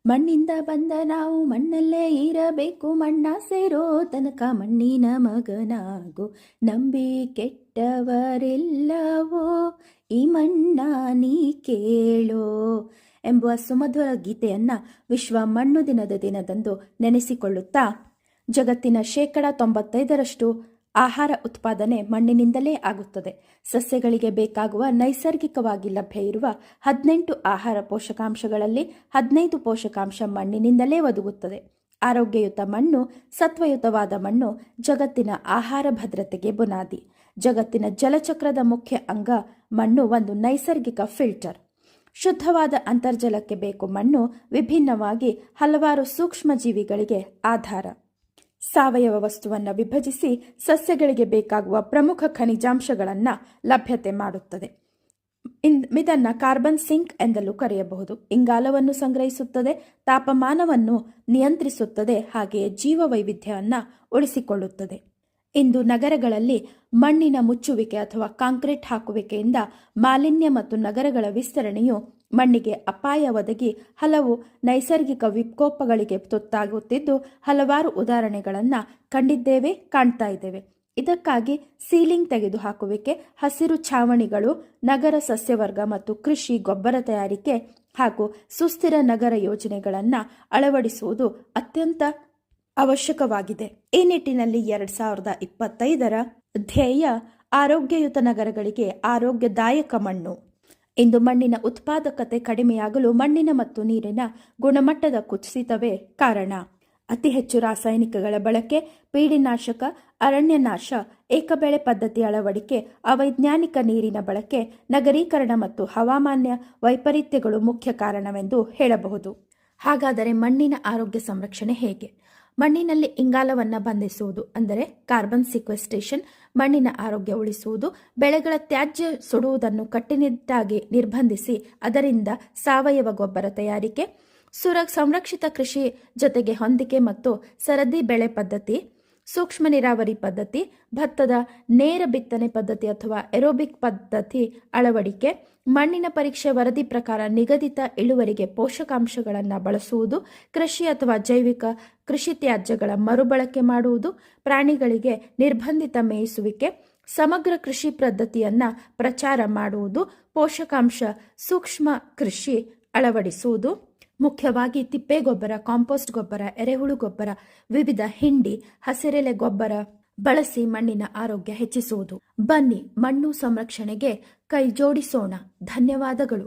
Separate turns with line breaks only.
ಮಣ್ಣಿಂದ ಬಂದ ನಾವು ಮಣ್ಣಲ್ಲೇ ಇರಬೇಕು, ಮಣ್ಣ ಸೇರೋ ತನಕ ಮಣ್ಣಿನ ಮಗನಾಗು, ನಂಬಿ ಕೆಟ್ಟವರೆಲ್ಲವೋ ಈ ಮಣ್ಣ ನೀ ಕೇಳೋ ಎಂಬುವ ಸುಮಧುರ ಗೀತೆಯನ್ನ ವಿಶ್ವ ಮಣ್ಣು ದಿನದ ದಿನದಂದು ನೆನೆಸಿಕೊಳ್ಳುತ್ತಾ, ಜಗತ್ತಿನ 95% ಆಹಾರ ಉತ್ಪಾದನೆ ಮಣ್ಣಿನಿಂದಲೇ ಆಗುತ್ತದೆ. ಸಸ್ಯಗಳಿಗೆ ಬೇಕಾಗುವ ನೈಸರ್ಗಿಕವಾಗಿ ಲಭ್ಯ ಇರುವ 18 ಆಹಾರ ಪೋಷಕಾಂಶಗಳಲ್ಲಿ 15 ಪೋಷಕಾಂಶ ಮಣ್ಣಿನಿಂದಲೇ ಒದಗುತ್ತದೆ. ಆರೋಗ್ಯಯುತ ಮಣ್ಣು, ಸತ್ವಯುತವಾದ ಮಣ್ಣು ಜಗತ್ತಿನ ಆಹಾರ ಭದ್ರತೆಗೆ ಬುನಾದಿ. ಜಗತ್ತಿನ ಜಲಚಕ್ರದ ಮುಖ್ಯ ಅಂಗ ಮಣ್ಣು ಒಂದು ನೈಸರ್ಗಿಕ ಫಿಲ್ಟರ್. ಶುದ್ಧವಾದ ಅಂತರ್ಜಲಕ್ಕೆ ಬೇಕು ಮಣ್ಣು. ವಿಭಿನ್ನವಾಗಿ ಹಲವಾರು ಸೂಕ್ಷ್ಮ ಜೀವಿಗಳಿಗೆ ಆಧಾರ. ಸಾವಯವ ವಸ್ತುವನ್ನು ವಿಭಜಿಸಿ ಸಸ್ಯಗಳಿಗೆ ಬೇಕಾಗುವ ಪ್ರಮುಖ ಖನಿಜಾಂಶಗಳನ್ನು ಲಭ್ಯತೆ ಮಾಡುತ್ತದೆ. ಇದನ್ನು ಕಾರ್ಬನ್ ಸಿಂಕ್ ಎಂದಲೂ ಕರೆಯಬಹುದು. ಇಂಗಾಲವನ್ನು ಸಂಗ್ರಹಿಸುತ್ತದೆ, ತಾಪಮಾನವನ್ನು ನಿಯಂತ್ರಿಸುತ್ತದೆ, ಹಾಗೆಯೇ ಜೀವ ವೈವಿಧ್ಯವನ್ನು ಉಳಿಸಿಕೊಳ್ಳುತ್ತದೆ. ಇಂದು ನಗರಗಳಲ್ಲಿ ಮಣ್ಣಿನ ಮುಚ್ಚುವಿಕೆ ಅಥವಾ ಕಾಂಕ್ರೀಟ್ ಹಾಕುವಿಕೆಯಿಂದ ಮಾಲಿನ್ಯ ಮತ್ತು ನಗರಗಳ ವಿಸ್ತರಣೆಯು ಮಣ್ಣಿಗೆ ಅಪಾಯ ಒದಗಿ ಹಲವು ನೈಸರ್ಗಿಕ ವಿಕೋಪಗಳಿಗೆ ತುತ್ತಾಗುತ್ತಿದ್ದು, ಹಲವಾರು ಉದಾಹರಣೆಗಳನ್ನು ಕಂಡಿದ್ದೇವೆ, ಕಾಣ್ತಾ ಇದ್ದೇವೆ. ಇದಕ್ಕಾಗಿ ಸೀಲಿಂಗ್ ತೆಗೆದುಹಾಕುವಿಕೆ, ಹಸಿರು ಛಾವಣಿಗಳು, ನಗರ ಸಸ್ಯವರ್ಗ ಮತ್ತು ಕೃಷಿ ಗೊಬ್ಬರ ತಯಾರಿಕೆ ಹಾಗೂ ಸುಸ್ಥಿರ ನಗರ ಯೋಜನೆಗಳನ್ನು ಅಳವಡಿಸುವುದು ಅತ್ಯಂತ ಅವಶ್ಯಕವಾಗಿದೆ. ಈ ನಿಟ್ಟಿನಲ್ಲಿ 2025ರ ಧ್ಯೇಯ ಆರೋಗ್ಯಯುತ ನಗರಗಳಿಗೆ ಆರೋಗ್ಯದಾಯಕ ಮಣ್ಣು. ಇಂದು ಮಣ್ಣಿನ ಉತ್ಪಾದಕತೆ ಕಡಿಮೆಯಾಗಲು ಮಣ್ಣಿನ ಮತ್ತು ನೀರಿನ ಗುಣಮಟ್ಟದ ಕುಸಿತವೇ ಕಾರಣ. ಅತಿ ಹೆಚ್ಚು ರಾಸಾಯನಿಕಗಳ ಬಳಕೆ, ಪೀಡಿನಾಶಕ, ಅರಣ್ಯನಾಶ, ಏಕಬೆಳೆ ಪದ್ಧತಿ ಅಳವಡಿಕೆ, ಅವೈಜ್ಞಾನಿಕ ನೀರಿನ ಬಳಕೆ, ನಗರೀಕರಣ ಮತ್ತು ಹವಾಮಾನ ವೈಪರೀತ್ಯಗಳು ಮುಖ್ಯ ಕಾರಣವೆಂದು ಹೇಳಬಹುದು. ಹಾಗಾದರೆ ಮಣ್ಣಿನ ಆರೋಗ್ಯ ಸಂರಕ್ಷಣೆ ಹೇಗೆ? ಮಣ್ಣಿನಲ್ಲಿ ಇಂಗಾಲವನ್ನು ಬಂಧಿಸುವುದು ಅಂದರೆ ಕಾರ್ಬನ್ ಸಿಕ್ವೆಸ್ಟ್ರೇಷನ್ ಮಣ್ಣಿನ ಆರೋಗ್ಯ ಉಳಿಸುವುದು. ಬೆಳೆಗಳ ತ್ಯಾಜ್ಯ ಸುಡುವುದನ್ನು ಕಟ್ಟುನಿಟ್ಟಾಗಿ ನಿರ್ಬಂಧಿಸಿ ಅದರಿಂದ ಸಾವಯವ ಗೊಬ್ಬರ ತಯಾರಿಕೆ. ಸಂರಕ್ಷಿತ ಕೃಷಿ ಜೊತೆಗೆ ಹೊಂದಿಕೆ ಮತ್ತು ಸರದಿ ಬೆಳೆ ಪದ್ಧತಿ, ಸೂಕ್ಷ್ಮ ನೀರಾವರಿ ಪದ್ಧತಿ, ಭತ್ತದ ನೇರ ಬಿತ್ತನೆ ಪದ್ಧತಿ ಅಥವಾ ಏರೋಬಿಕ್ ಪದ್ಧತಿ ಅಳವಡಿಕೆ. ಮಣ್ಣಿನ ಪರೀಕ್ಷೆ ವರದಿ ಪ್ರಕಾರ ನಿಗದಿತ ಇಳುವರಿಗೆ ಪೋಷಕಾಂಶಗಳನ್ನು ಬಳಸುವುದು. ಕೃಷಿ ಅಥವಾ ಜೈವಿಕ ಕೃಷಿ ತ್ಯಾಜ್ಯಗಳ ಮರುಬಳಕೆ ಮಾಡುವುದು. ಪ್ರಾಣಿಗಳಿಗೆ ನಿರ್ಬಂಧಿತ ಮೇಯಿಸುವಿಕೆ. ಸಮಗ್ರ ಕೃಷಿ ಪದ್ಧತಿಯನ್ನು ಪ್ರಚಾರ ಮಾಡುವುದು. ಪೋಷಕಾಂಶ ಸೂಕ್ಷ್ಮ ಕೃಷಿ ಅಳವಡಿಸುವುದು. ಮುಖ್ಯವಾಗಿ ತಿಪ್ಪೆಗೊಬ್ಬರ, ಕಾಂಪೋಸ್ಟ್ ಗೊಬ್ಬರ, ಎರೆಹುಳು ಗೊಬ್ಬರ, ವಿವಿಧ ಹಿಂಡಿ, ಹಸಿರೆಲೆ ಗೊಬ್ಬರ ಬಳಸಿ ಮಣ್ಣಿನ ಆರೋಗ್ಯ ಹೆಚ್ಚಿಸುವುದು. ಬನ್ನಿ ಮಣ್ಣು ಸಂರಕ್ಷಣೆಗೆ ಕೈ ಜೋಡಿಸೋಣ. ಧನ್ಯವಾದಗಳು.